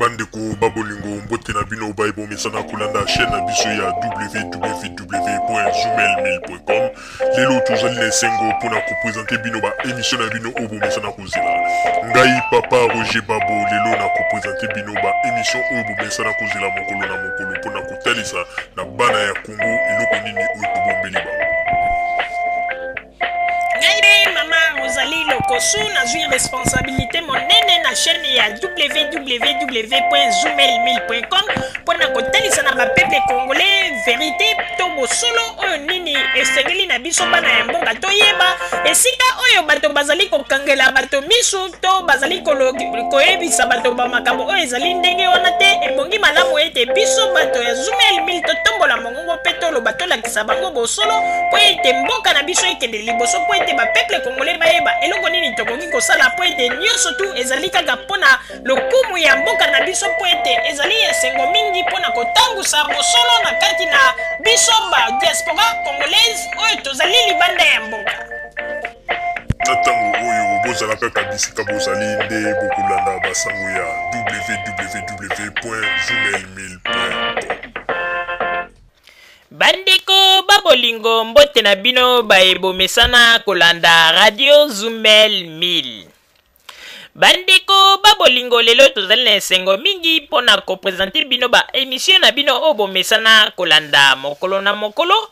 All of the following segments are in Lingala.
Bandeko babolingo mbote na bino baibo mesana kulanda chaîne na biso ya www.zoomel.com. Lelo tozali na sengo pona ko présenter bino ba émission na bino obo mesana kozela. Ngai papa Roger Babo lelo na ko présenter bino ba émission obo mesana kozela mokolo na mokolo pona ko talisa na bana ya Congo eloko nini oyo bombeli ba. Rosalie Lokosu na zui responsabilité monene na chaîne ya www.zoomel.com pona kotalisa na bapeple congolais vérité to bosolo oyo nini esengeli na biso bana ya mboka toyeba esika oyo bato bazali kokangela bato misu to bazali koyebisa bato bamakambo oyo ezali ndenge wana te ebongi malamu ete biso bato ya Zoomel mil totombola mongongo mpe toloba tolakisa bango bosolo po ete mboka na biso ekende liboso po ete bapeple congolais bayeba eloko nini tokoki kosala po ete nyonso tu ezali kaka mpona lokumu ya mboka na biso po ete ezali esengo mingi mpona kotangusa bosolo na kati na biso ba diaspora congolaise oyo tozali libanda ya mboka. Na ntango oyo bozalaka bisika bozali nde bokolanda basango ya www.zoomel.com. Bandeko babolingo mbote na bino baebomesana kolanda radio Zoomel 1000. Bandeko babolingo lelo tozali na esengo mingi pona ko présenter bino ba émission na bino obomesana kolanda mokolo na mokolo.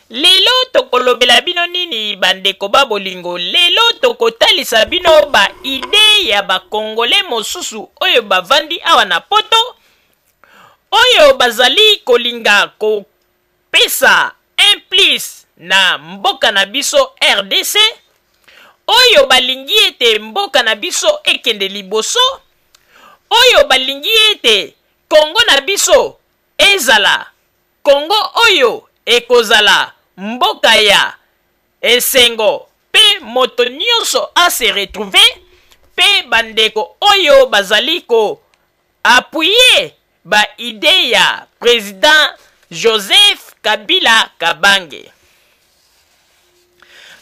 Lelo tokolobela bino nini bandeko babolingo lelo tokotalisa bino ba idée ya ba congolais mosusu oyo bavandi awa na poto oyo bazali kolinga ko pesa implis na mboka na biso RDC oyo balingi ete mboka na biso ekende liboso oyo balingi ete Congo na biso ezala Congo oyo ekozala mboka ya esengo pe moto nyonso ase retrouver pe bandeko oyo bazali ko appuyer ba idée ya président Joseph Kabila Kabange.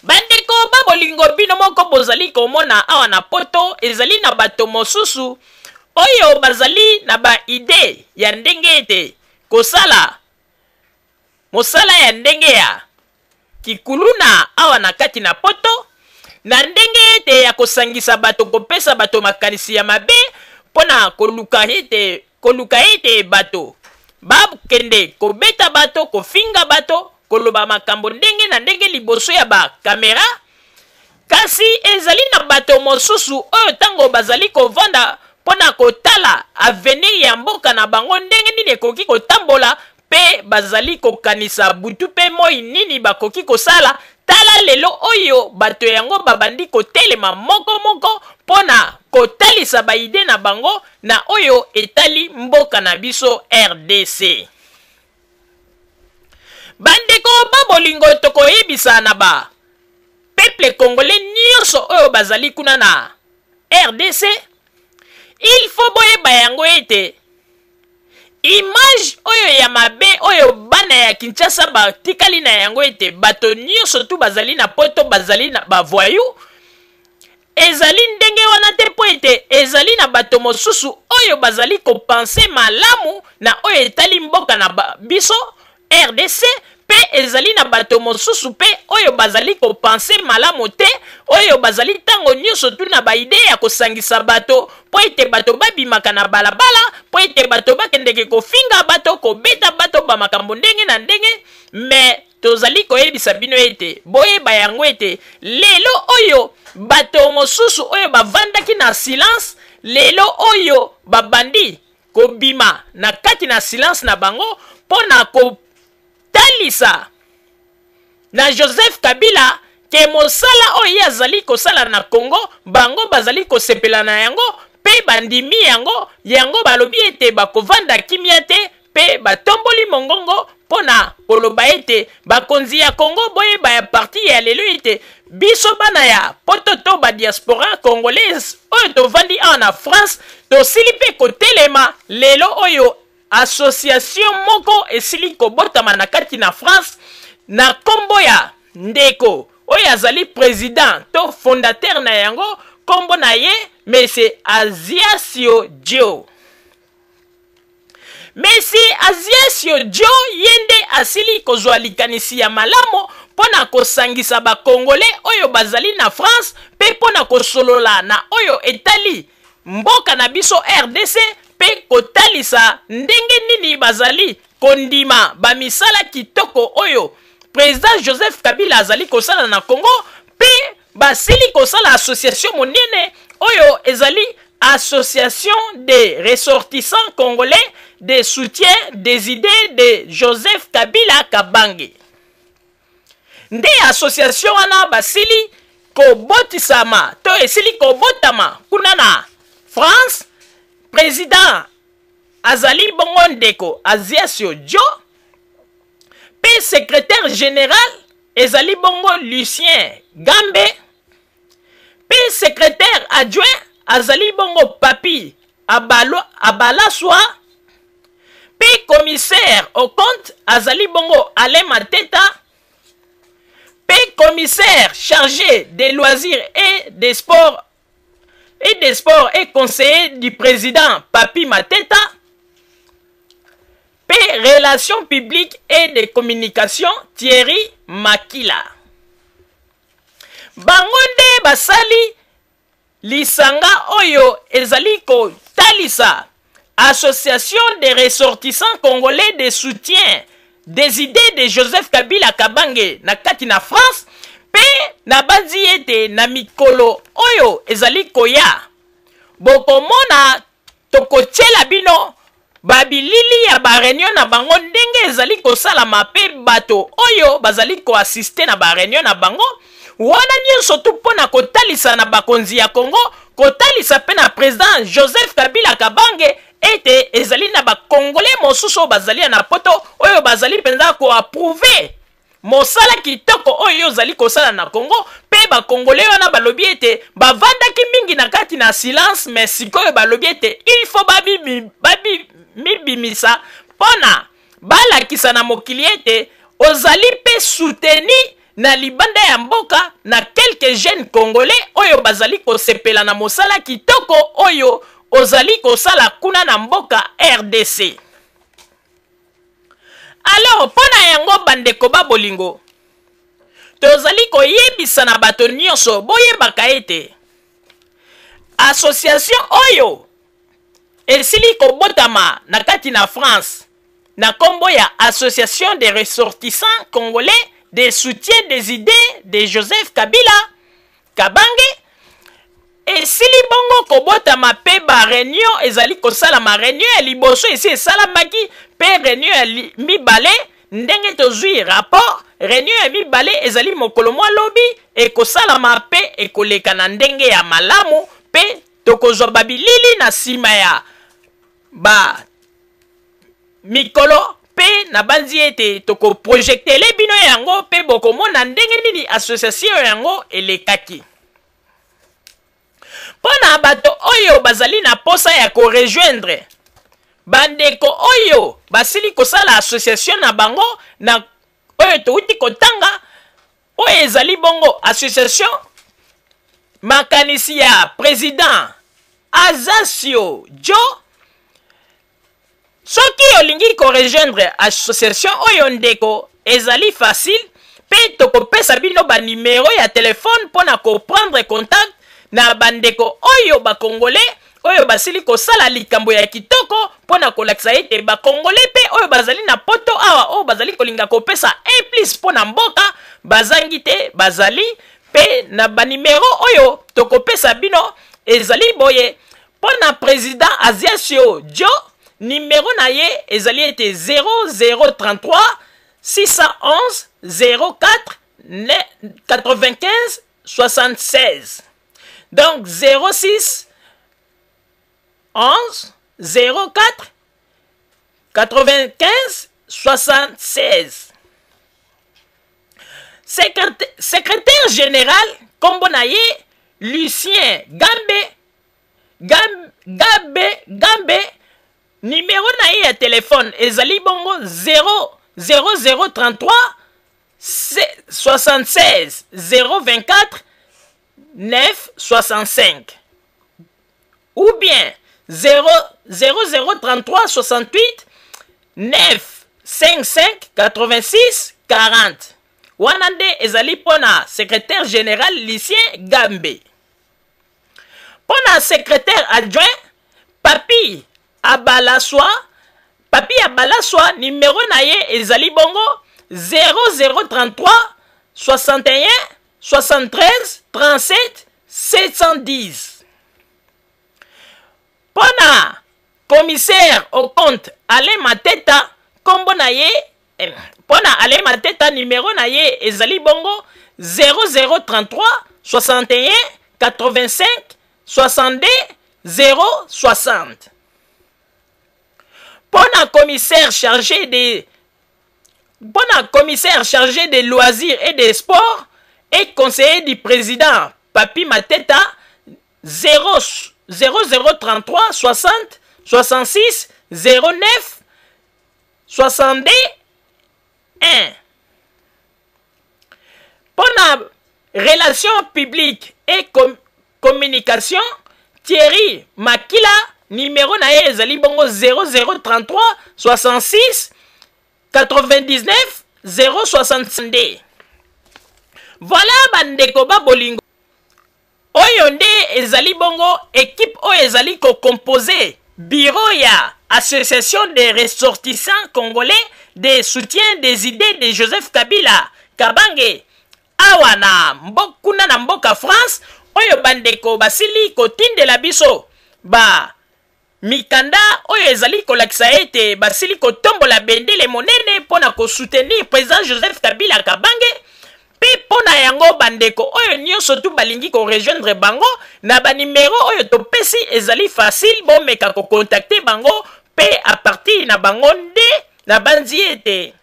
Bandeko babolingo bino moko bozali komona awa na poto ezali na bato mosusu oyo bazali na ba idée ya ndenge ete kosala mosala ya ndenge ya kikuluna awa na kati na poto na ndenge ete ya kosangisa bato kopesa bato makanisi ya mabe pona koluka ete bato bakende kobeta bato kofinga bato koloba makambo ndenge na ndenge liboso ya ba kamera kasi ezali na bato mosusu oyo tango bazali kovanda pona kotala avenir ya mboka na bango ndenge nini ekoki kotambola pe bazali kokanisa butu pe moi nini bakoki kosala tala lelo oyo bato yango babandi kotelema moko pona kotalisa ba ide na bango na oyo etali mboka na biso RDC. Bandeko babolingo tokoyebisa na ba peuple congolais nyonso oyo bazali kuna na RDC il faut boyeba yango ete image oyo ya mabe oyo bana ya Kinshasa batikali na yango ete bato nyonso tu bazali na poto bazali na bavoyu ezali ndenge wana te po ete ezali na bato mosusu oyo bazali kopense malamu na oyo etali mboka na biso RDC pe ezali na bato mosusu pe oyo bazali kopense malamu te oyo bazali tango nyonso tu na baide ya kosangisa bato po ete bato babimaka na balabala po ete bato bakendeke kofinga bato kobeta bato bamakambo ndenge na ndenge me tozali koyebisa bino ete boyeba yango ete lelo oyo bato mosusu oyo bavandaki na silence lelo oyo babandi kobima na kati na silence na bango pona kotalisa na Joseph Kabila ke mosala oyo azali kosala na Congo bango bazali kosepela na yango pe bandimi yango balobi ete bakovanda kimia te pe batomboli mongongo pona koloba ete bakonzi ya Congo boyeba ya parti ya lelo ete biso bana ya poto to ba diaspora congolaise oyo tovandi awa na France tosili pe kotelema lelo oyo association moko esili kobotama na kati na France na kombo ya ndeko oyo azali président to fondateur na yango kombo na ye mais c'est Aziasio Dio. Messi Aziesio Jo yende asili kozwa likanisi ya malamo pona kosangisa ba Congolais oyo bazali na France pe pona kosolola na oyo etali mboka na biso RDC pe kotalisa ndenge nini bazali kondima ba misala kitoko oyo Président Joseph Kabila azali kosala na Congo pe basili kosala association monene oyo ezali Association des ressortissants congolais de soutien des idées de Joseph Kabila Kabange. Nde association wana basili kobotisama to esili kobotama kuna na France. Président azali bongo ndeko Aziesio Jo pe secrétaire général ezali bongo Lucien Gambe pe secrétaire adjoint azali bongo Papi Abalaswa pe commissaire au compte azali bongo Alain Mateta pe commissaire chargé des loisirs et des sports et conseiller du président Papi Mateta pe relations publiques et de communication Thierry Makila. Bangonde basali lisanga oyo ezali ko talisa Association des ressortissants congolais de soutien des idées de Joseph Kabila Kabange na kati na France pe na banzi ete na mikolo oyo ezali koya bokomona tokotiela bino babilili ya ba réunion na bango ndenge ezali kosalama pe bato oyo bazali koassiste na ba réunion na bango wana nyonso tu mpona kotalisa na bakonzi ya Congo kotalisa pe na président Joseph Kabila Kabange ete ezali na bakongolais mosusu bazali na poto oyo bazali penza koapprouve mosala kitoko oyo ozali kosala na Congo pe bakongolais wana balobi ete bavandaki mingi na kati na silence mais sikoyo balobi ete il faut mibimisa mpona balakisa na mokili ete ozali pe souteni na libanda ya mboka na quelques jeunes congolais oyo bazali kosepela na mosala kitoko oyo ozali kosala kuna na mboka RDC. Alors pona yango bandeko babolingo tozali koyebisa na bato nyonso boyebaka ete association oyo esili kobotama na kati na France na kombo ya Association des ressortissants congolais de soutien des idées de Joseph Kabila Kabange esili bongo kobotama pe ba réunion ezali kosala ma réunion ya liboso esi esalamaki pe réunion ya mibale ndenge tozwi rapport réunion ya mibale ezali mokolo mwa lobi ekosalama pe ekoleka na ndenge ya malamu pe tokozwa babilili na nsima ya ba mikolo pe na banzi ete tokoprojektele bino yango pe bokomona ndenge nini association yango elekaki. Pona bato oyo bazali na posa ya korejoindre bandeko oyo basili kosala association na bango na oyo touti kotanga oyo ezali bongo association makanisi ya président Aziesio Jo. Soki olingi korejoindre association oyo ndeko ezali facile pe tokopesa bino ba numero ya telefone pona koprendre contact na bandeko oyo bakongolais oyo basili kosala likambo ya kitoko pona kolakisa ete bakongolais pe oyo bazali na poto awa oyo bazali kolinga kopesa plus pona mboka bazangi te bazali pe na banimero oyo tokopesa bino ezali boye pona président Aziesio Jo numéro na ye ezali ete 0033 611 04 95 76. Donc 06 11 04 95 76. Secrétaire général Kombonaye Lucien Gambe numéro na ye ya téléphone ezali bongo 0033 76 024 965 ou bien 0033 68 955 86 40. Wanande ezali pona secrétaire général Lucien Gambe. Pona secrétaire adjoint Papi Abalaswa numéro naye ezali bongo 0033 61 73 37 710. Pona commissaire au compte Alain Mateta kombo naye pona Alain Mateta numéro naye ezali bongo 0033 61 85 62 060. Pona commissaire chargé des loisirs et des sports et conseiller du président Papi Mateta 0033 60 66 09 62 1. Pona relations publiques et communication Thierry Makila numéro naye ezali bongo 0033 66 99 062. Voilà bandeko ba bolingo. Oyo nde ezali bongo équipe oyo ezali ko composer bureau ya association des ressortissants congolais de soutien des idées de Joseph Kabila Kabange awa na mbokuna na mboka France. Oyo bandeko basili kotindela biso ba mikanda oyo ezali kolakisa ete basili kotombola bendele monene pona ko soutenir président Joseph Kabila Kabange. Pe pona yango bandeko oyo nyonso tu balingi ko rejoindre bango na ba numéro oyo topesi ezali facile bomeka ko contacter bango pe a partir na bango nde na banzi ete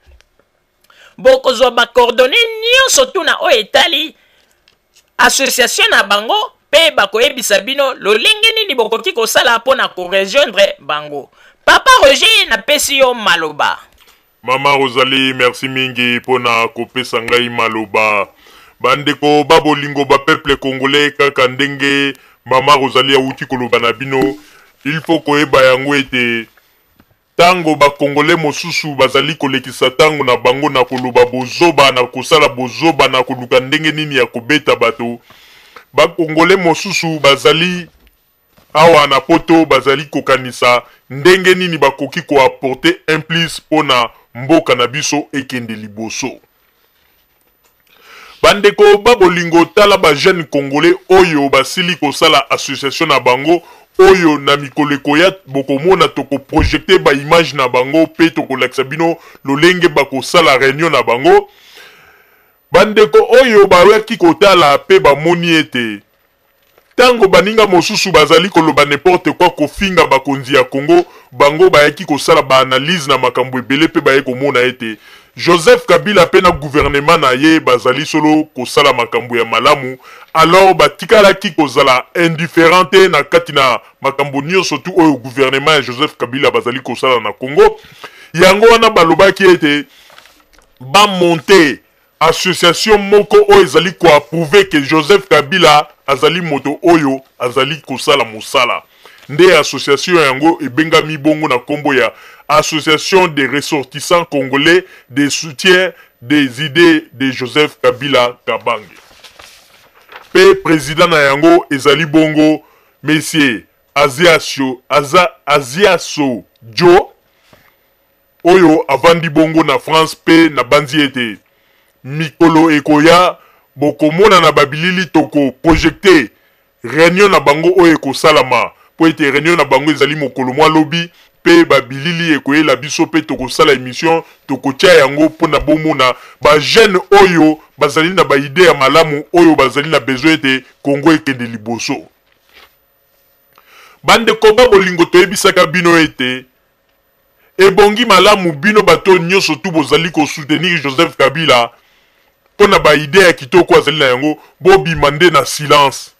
bokozwa ba coordonnées nyonso tu na oyo etali association na bango pe bakoyebisa bino lolenge nini bokoki kosala pona ko rejoindre bango. Papa Roger na pesi yo maloba. Mama Rosalie, merci mingi pona kopesa ngai maloba. Bandeko babolingo ba peuple congolais kaka ndenge Mama Rosalie auti koloba na bino, il faut koyeba yango ete tango ba congolais mosusu bazali kolekisa tango na bango na koloba bozoba na kosala bozoba na koluka ndenge nini ya kobeta bato. Ba congolais mosusu bazali awa na poto bazali kokanisa ndenge nini bakoki ko apporter un plus pona mboka na biso ekende liboso. Bandeko babolingo tala ba jeune congolais oyo basili kosala association na bango oyo na mikoleko ya bokomona toko projecter ba image na bango pe toko lakisa bino lolenge bakosala réunion na bango. Bandeko oyo bawaki kotala pe bamoni ete tango baninga mosusu bazali koloba n'importe quoi kofinga bakonzi ya Congo bango bayaki kosala ba analyse na makambo ebele pe baye komona ete Joseph Kabila pe na gouvernement na ye bazali solo kosala makambo ya malamu alors batikalaki kozala indifférente na kati na makambo nyonso tu oyo gouvernement ya Joseph Kabila bazali kosala na Congo. Yango wana balobaki ete ba monter association moko oyo ezali ko approuver que Joseph Kabila azali moto oyo azali kosala mosala. Nde association yango ebengami bongo na kombo ya Association des ressortissants congolais de soutien des idées de Joseph Kabila Kabange. Pe président na yango ezali bongo Monsieur Aziaso Joe oyo avandi bongo na France pe na banzi ete mikolo ekoya bokomona na babilili toko projecter réunion na bango oyo kosalama po ete réunion na bango ezali mokolo mwa lobi pe babilili ekoyela biso pe toko sala émission toko tia yango pona bomona ba jeune oyo bazali na ba idée ya malamu oyo bazali na besoin ete Congo ekende liboso. Bande koba bolingo toyebisaka bino ete ebongi malamu bino bato nyonso tu bozali ko soutenir Joseph Kabila pona ba idée ya kitoko azali na yango bobima nde na silence.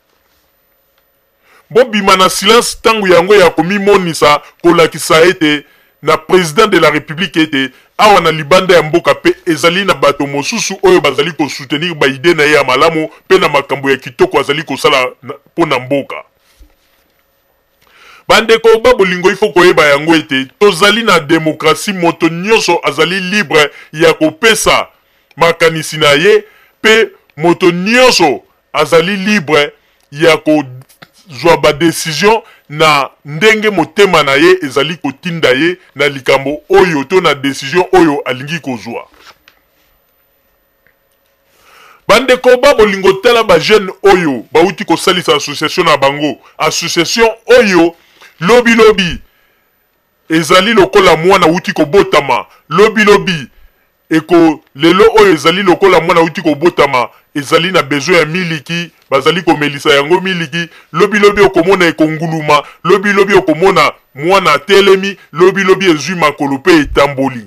Bobima na silence tangu yango ya komimonisa kolakisa ete na président de la république ete awa na libanda ya mboka pe ezali na bato mosusu oyo bazali ko soutenir ba idée na ya malamu pe na makambo ya kitoko azali kosala pona mboka. bandeko ba bolingo il faut koyeba yango ete tozali na démocratie, moto nyonso azali libre ya kopesa makanisi na ye, pe moto nyonso azali libre ya kozwa ba décision na ndenge motema na ye ezali kotinda ye na likambo oyo to na décision oyo alingi kozwa. Bandeko ba bolingo tala ba jeune oyo bauti kosalisa association na bango, association oyo lobi ezali lokola mwana uti kobotama, lobi eko lelo oyo ezali lokola mwana uti kobotama, ezali na besoin ya miliki, bazali komelisa yango miliki, lobi okomona ekonguluma, lobi okomona mwana telemi, lobi ezwi makolo pe etamboli.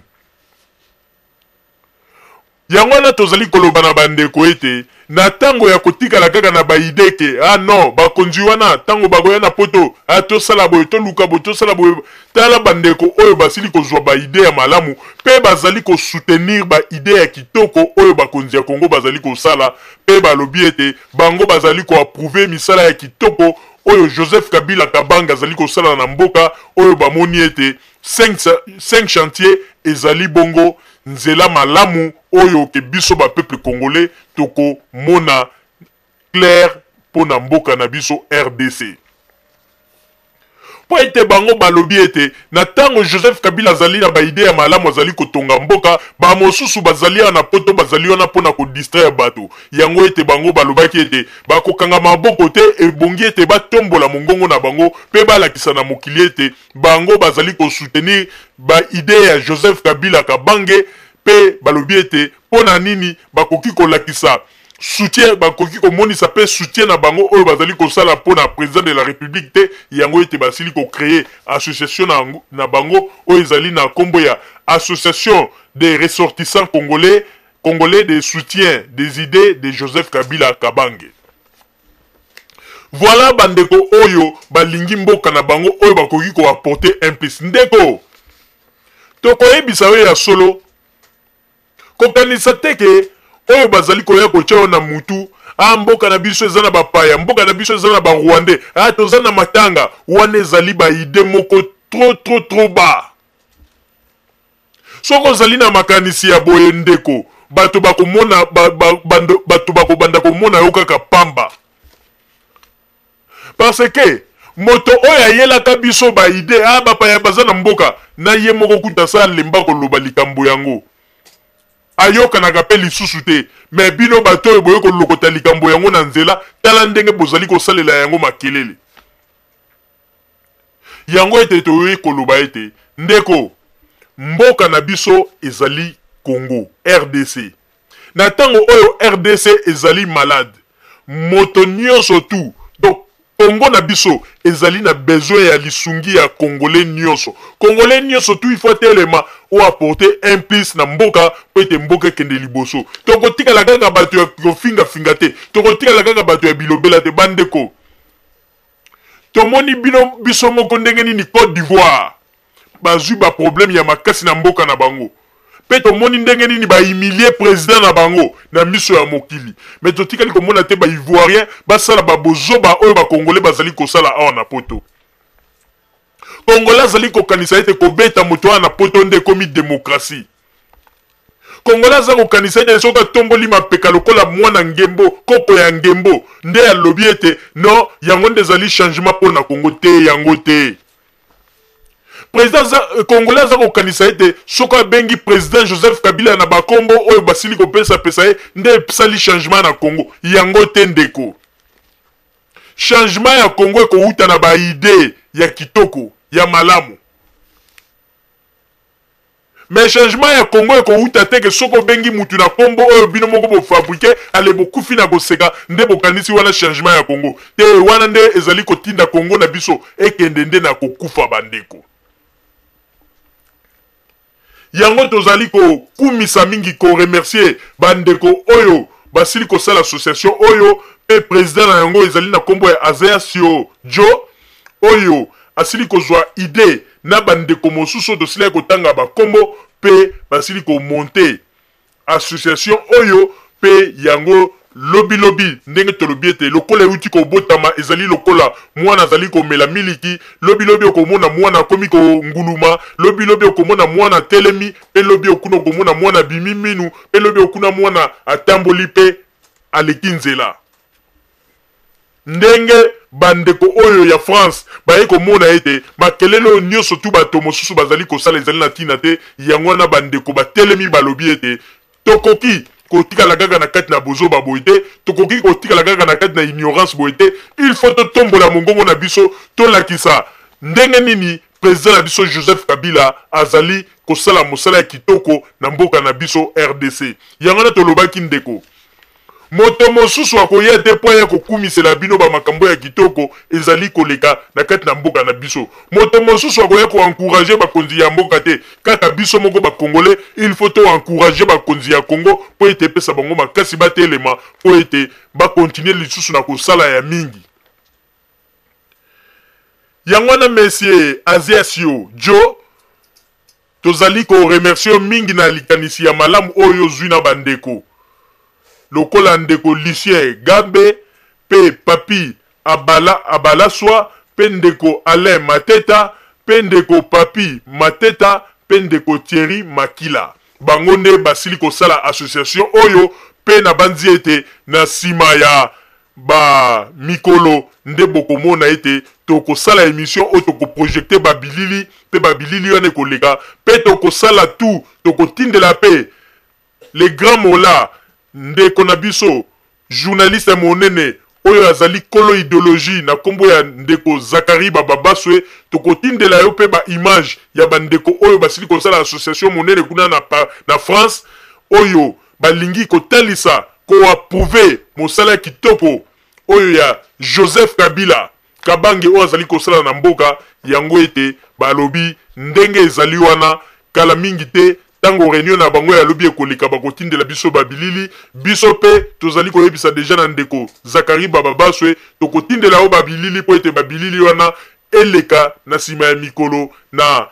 Yango wana tozali koloba na bandeko ete na tango ya kotikala kaka na baideke, non bakonzi wana tango bagoya na poto tosala boye toluka boye tosala boye, tala bandeko oyo basili kozwa baide ya malamu pe bazali kosoutenir baide ya kitoko oyo bakonzi ya Kongo bazali kosala, pe balobi ete bango bazali koapprouve misala ya kitoko oyo Joseph Kabila Kabanga azali kosala na mboka oyo bamoni ete 5 chantier ezali bongo nzela malamu oyo ke biso ba peuple congolais toko mona clair pona mboka na biso RDC. Po ete bango balobi ete na tango Joseph Kabila azali na ba idée ya malamu azali kotonga mboka, ba mosusu bazali na poto bazali wana pona ko distraire bato. Yango ete bango balobaki ete bakokanga maboko te ebongi ete batombola mongongo na bango pe balakisa na mokili ete bango bazali ko soutenir ba idée ya Joseph Kabila Kabange, pe balobi ete pona nini bakoki kolakisa soutien, bakoki komonisa pe soutien na bango oyo bazali kosala pona président de la République te, yango ete basili ko créer association na bango oyo ezali na kombo ya association des ressortissants congolais de soutien des idées de Joseph Kabila Kabange. Voilà bandeko oyo balingi mboka na bango oyo bakoki ko apporter un plus. Ndeko tokoyebisa oyo ya solo kokanisa teke oyo bazali koya kochao na mutu, mboka na biso eza na bapaya, mboka na biso eza na ba Rwandais, toza na matanga wana ezali ba ide moko trop ba. Soko zali na makanisi ya boye ndeko, bato bakomona bato bakobanda komona yo kaka pamba. Parce que moto oyo ayelaka biso ba ide bapaya baza na mboka na ye moko kuta sa lemba koloba likambo yango. Ayoka na kapeli lisusu te, mais bino bato oyo boye kolokota likambo yango na nzela, tala ndenge bozali kosalela yango makelele. Yango ete toyoyi koloba ete ndeko mboka na biso ezali Congo, RDC. Na tango oyo RDC ezali malade, moto nyonso tu, donc Congo na biso ezali na besoin ya lisungi ya Congolais nyonso. Congolais nyonso tu il faut tellement ou apporter un plus na mboka po ete mboka kende liboso. Toko tika la kaka bato ya kofinga te. Toko tika la kaka bato ya bilobela te bandeko. Tomoni bino biso moko ndenge nini Côte d'Ivoire. Bazui ba problème ya makasi na mboka na bango. Pe tomoni ndenge nini ba humilier président na bango na miso ya mokili. Mais totikali komona te ba ivoirien basala ba bozoba oyo ba congolais bazali kosala awa na poto. Congolais azali kokanisa ete kobeta moto wana poto nde komi démocratie. Congolais azali kokanisa ete soka tomboli mapeka lokola mwana ngembo, kopo ya ngembo, nde alobi ete non yango nde ezali changement pona Congo te yango te. Président Congolais azali kokanisa ete soka bengi président Joseph Kabila na bakombo oyo basili kopesa ye nde sali changement na Congo yango te ndeko. Changement ya Congo ekouta na ba idée ya kitoko ya malamu. Mais changement ya Congo ekouta te ke soko bengi mutu na kombo oyo bino moko bo fabriquer ale bokufi na koseka nde bokanisi wana changement ya Congo. Te wana nde ezali kotinda Congo na biso ekende nde na kokufa bandeko. Yango tozali ko kumisa mingi ko remercier bandeko oyo basili ko sala association oyo pe président na yango ezali na kombo ya Azaasio Jo oyo asili ko zwa idée na bandeko mosusu dosili ko tanga ba kombo pe basili ko monter association oyo pe yango lobi ndenge tolobi ete lokola euti kobotama ezali lokola mwana azali komela miliki, lobi okomona mwana akomi konguluma, lobi okomona mwana telemi, pe lobi okuna okomona mwana bimiminu, pe lobi okuna mwana atamboli pe aleki nzela. Ndenge bandeko oyo ya France baye komona ete makelelo nyonso tu bato mosusu bazali kosala ezali na tina te, yango wana bandeko batelemi balobi ete tokoki kotikala kaka na kati na bozoba boye te, tokoki kotikala kaka na kati na ignorance boye te. Il faut totombola mongongo na biso tolakisa ndenge nini président na biso Joseph Kabila azali kosala mosala ya kitoko na mboka na biso RDC. Yango na tolobaki ndeko moto mosusu akoya te po ya kokumisela bino ba makambo ya kitoko ezali koleka na kati na mboka na biso. Moto mosusu akoya ko encourager bakonzi ya mboka te, kaka biso moko ba Congolais il faut to encourager bakonzi ya Congo po ete pesa bango makasi batelema po ete ba continuer lisusu na kosala ya mingi. Yango na monsieur Aziasio Jo tozali ko remercier mingi na likanisi ya malamu oyo zwina bandeko. Lokola ndeko Lucien Gambe, pe papi Abalaswa, pe ndeko Alain Mateta, pe ndeko papi Mateta, pe ndeko Thierry Makila. Bangonde basili kosala association oyo, pe na banzi ete na sima ya ba mikolo nde bokomona ete toko sala émission o toko projecter babilili, pe babilili wane koleka, pe toko sala tout, toko tindela pe les grands mots ndeko na biso journaliste monene oyo azali kolo idéologie na kombo ya ndeko Zakari Bababaswe tokotindela yo pe ba image ya bandeko oyo basili kosala association monene kuna na France oyo balingi kotalisa ko approuver mosala kitoko oyo ya Joseph Kabila Kabange oyo azali kosala na mboka yango ete balobi ndenge ezali wana kala mingi te. Tango réunion na bango ya lobi ekoleka bakotindela biso babilili biso pe tozali koyebisa deja na ndeko Zakari Bababaswe tokotindela o babilili po ete babilili wana eleka na sima ya mikolo na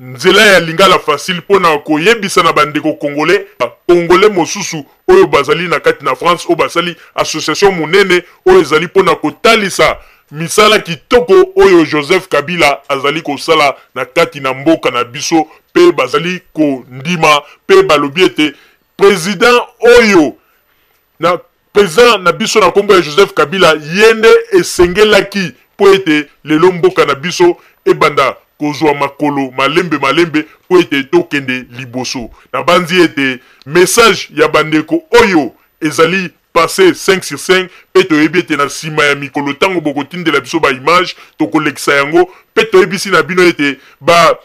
nzela ya lingala facile po na koyebisa na bandeko Congolais mosusu oyo bazali na kati na France o basali association monene oyo ezali po na kotalisa misala kitoko oyo Joseph Kabila azali kosala na kati na mboka na biso pe bazali ko ndima pe balobi ete président oyo na président na biso na kombo ya Joseph Kabila yende esengelaki po ete lelo mboka na biso ebanda kozwa makolo malembe po ete tokende liboso na banzi ete message ya bandeko oyo ezali passé 5 sur 5 pe toyebi ete na sima ya mikolo tango bokotindela biso ba image tokolekisa yango pe toyebisi na bino ete ba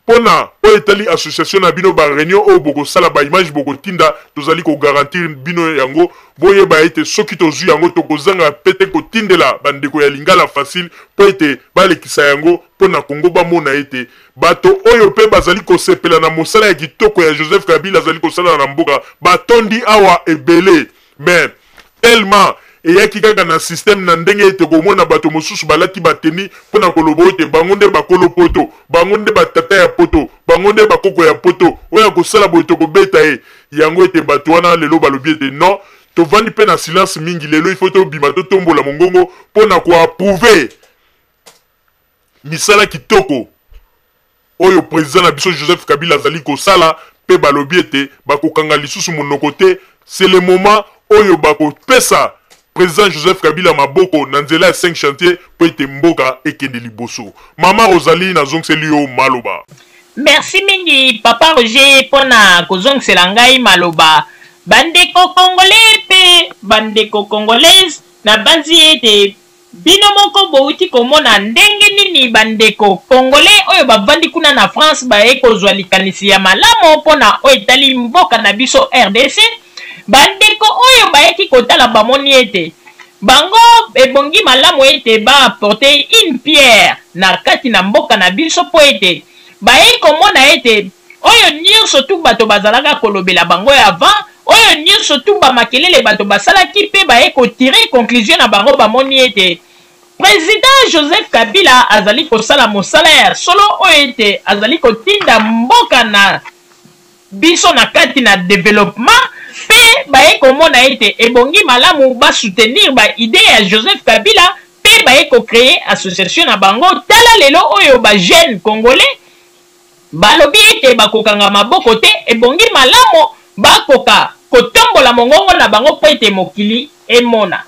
pona oyo etali association na bino ba réunion oyo bokosala ba image bokotinda tozali ko garantir bino yango boyeba ete soki tozwi yango tokozanga pete kotindela bandeko ya lingala facile po ete balekisa yango pona Congo bamona ete bato oyo pe bazali kosepela na mosala ya kitoko ya Joseph Kabila azali kosala na mboka batondi awa ebele mais tellement eyaki kaka na système na ndenge ete komona bato mosusu balati bateni mpona koloba ete bango nde bakolo poto bango nde batata ya poto bango nde bakoko ya poto oyo kosala boye tokobeta ye yango ete bato wana lelo balobi ete non tovandi mpe na silence mingi lelo ifo tobima totombola mongongo mpona koapprouve misala kitoko oyo président na biso Joseph Kabila azali kosala pe balobi ete bakokanga lisusu monoko te. C'est le moment oyo bakopesa président Joseph Kabila maboko na nzela ya 5 chantier po ete mboka ekende liboso. Mama Rosalie na zongseli yo maloba. Merci mingi papa Roger pona kozongsela ngai maloba. Bandeko Congolais pe bandeko Congolaise na banzi ete bino moko bouti komona ndenge nini bandeko Congolais oyo bavandi kuna na France baye kozwa likanisi ya malamu pona oyo etali mboka na biso RDC. Bandeko oyo bayeki kotala bamoni ete bango ebongi malamu ete ba apporter une pierre na kati na mboka na biso po ete baye komona ete oyo nyonso tu bato bazalaka kolobela bango ya avant oyo nyonso tu bamakelele bato basalaki pe baye kotire conclusion na bango bamoni ete président Joseph Kabila azali kosala mosala ya solo oyo ete azali kotinda mboka na biso na kati na développement pe baye komona ete ebongi malamu ba soutenir ba idée ya Joseph Kabila pe baye ko créer association na bango tala lelo oyo ba jeune congolais balobi ete bakokanga maboko te ebongi malamu bakoka kotombola mongongo na bango po ete mokili emona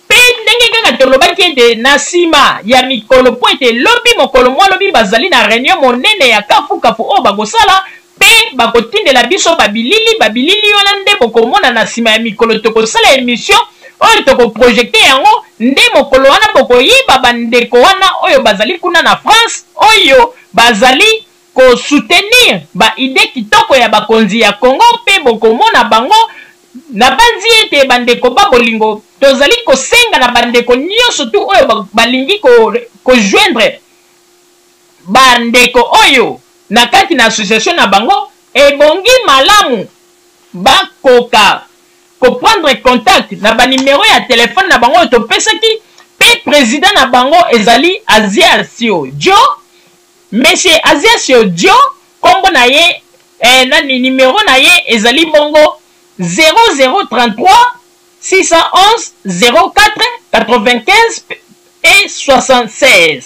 pe ndenge kaka tolobaki ete na nsima ya mikolo po ete lobi mokolo mwa lobi bazali na réunion monene ya kafukafu oyo bakosala pe bakotindela biso babilili wana nde bokomona na nsima ya mikolo tokosala émission oyo tokoprojekte yango nde mokolo wana bokoyiba bandeko wana oyo bazali kuna na France oyo bazali kosoutenir baide kitoko ya bakonzi ya Congo pe bokomona bango na banzi ete bandeko babolingo tozali kosenga na bandeko nyonso tu oyo balingi kojoindre bandeko oyo na kati na association na bango ebongi malamu bakoka koprendre contact na banimero ya telefone na bango oyo topesaki pe président na bango ezali Aziasio Dio monsieur Aziasio Dio kombo na ye nani nimero na ye ezali bongo 0033 611 04 95 et 76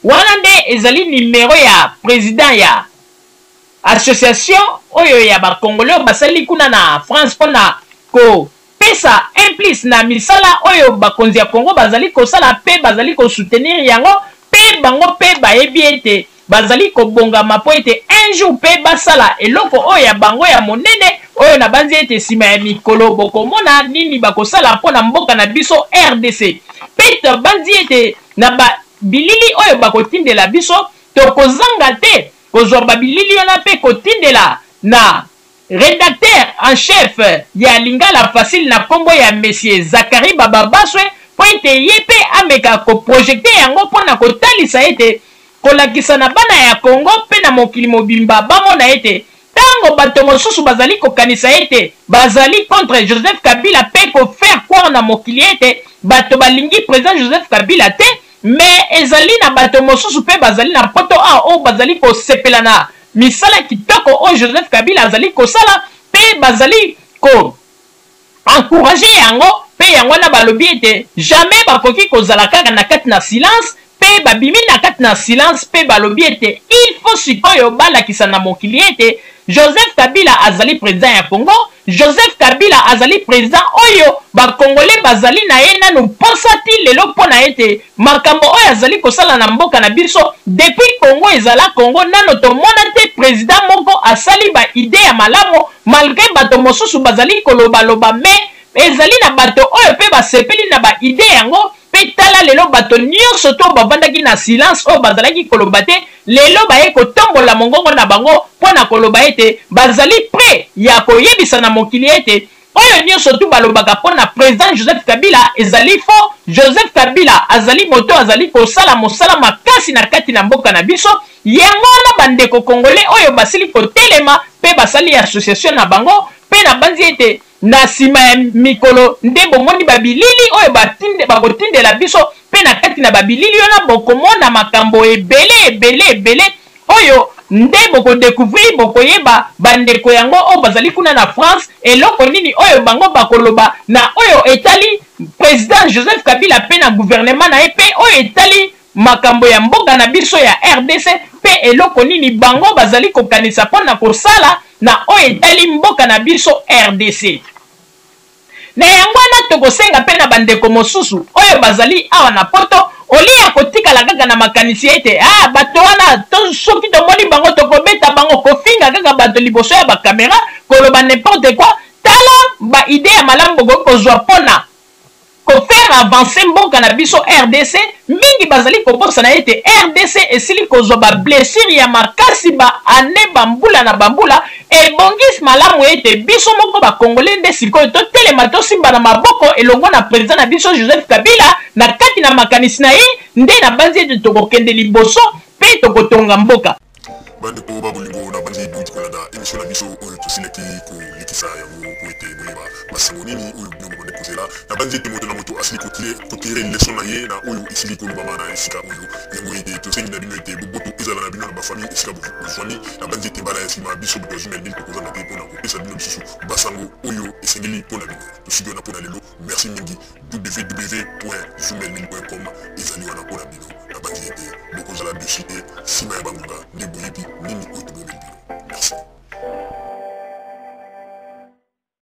wana nde ezali nimero ya président ya association oyo ya bakongole oyo basali kuna na France mpona kopesa implice na misala oyo bakonzi ya Congo bazali kosala pe bazali kosoutenir yango pe bango pe bayebi ete bazali kobongama po ete un jour pe basala eloko oyo ya bango ya monene oyo na banzi ete nsima ya mikolo bokomona nini bakosala mpona mboka na biso RDC pe banzi ete na babilili oyo bakotindela biso tokozanga te kozwa babilili wana pe kotindela na rédacteur en chef ya Lingala Facile na kombo ya monsieur Zakari Bababaswe po ete ye pe ameka koprojekte yango mpona kotalisa ete kolakisa na bana ya Congo pe na mokili mobimba bamona ete tango bato mosusu bazali kokanisa ete bazali contre Joseph Kabila pe kofaire croire na mokili ete bato balingi président Joseph Kabila te mais ezali na bato mosusu pe bazali na poto a o bazali kosepela na misala kitoko oyo Joseph Kabila azali kosala pe bazali ko encourager yango pe yango na balobi ete jamais bakoki kozala kaka na kati na silence pe babimi na kati na silence pe balobi ete il faut sikoyo balakisa na mokili ete Joseph Kabila azali président ya Congo Joseph Kabila azali président oyo bakongole bazali na ye nanu posa ti lelo mpona ete makambo oyo azali kosala na mboka na biso depuis Congo ezala Congo nano tomona te président moko asali ba idée ya malamu malgré bato mosusu bazali kolobaloba mais ezali na bato oyo pe basepeli na ba idée yango pe tala lelo bato nyonso to bavandaki na silence oyo bazalaki koloba te lelo baye kotombola mongongo na bango mpona koloba ete bazali prêt ya koyebisa na mokili ete oyo nyonso tu balobaka mpona président Joseph Kabila ezali faux Joseph Kabila azali moto azali kosala mosala makasi na kati na mboka na biso yango na bandeko kongole oyo basili kotelema pe basali association na bango pe na banzi ete na nsima ya mikolo nde bomoni babilili oyo bakotindela biso pe na kati na babilili wana bokomona makambo ebele oyo nde bokodécouvrir bokoyeba bandeko yango oyo bazali kuna na France eloko nini oyo bango bakoloba na oyo etali président Joseph Kabila pe na gouvernement na ye pe oyo etali makambo ya mboka na biso ya RDC pe eloko nini bango bazali kokanisa mpona kosala na oyo etali mboka na biso RDC na yango wana tokosenga pe na bandeko mosusu oyo bazali awa na poto olia kotikala kaka na makanisi ete bato wana soki tomoni bango tokobeta bango kofinga kaka bato liboso ya bakamera koloba n'importe quoi tala baide ya malamu bokoki kozwa mpona kofaire avancer mboka na biso RDC mingi bazali kobosana ete RDC esili kozwa bablessure ya makasi baane bambula na bambula ebongisi malamu ete biso moko bakongole nde sikoyo totelema tosimba na maboko elongo na président na biso Joseph Kabila na kati na makanisi na ye nde na banzi ete tokokende liboso pe tokotonga mboka bandeko babolingo na bandi bouti kolanda émission na biso oyo tosileki kolikisa yango po ete boyeba masango nini oyo bino babande kozela na bandi ete moto na moto asili kotire leson na ye na oyo esili kolobama na esika oyo yango ete tosengi na bino ete boboto ezala na bino na bafamille esika bofwani na bandi ete mbala ya nsima biso boto azumel bino tokozanga te mpona kopesa bino lisusu basango oyo esengeli mpona bino tosidi wana mpona lelo merci mingi www.zumelmil.com ezali wana mpona bino na bandi ete bokozala dossier te nsima ya bangonga nde boyebi nini oyo tobomeli bino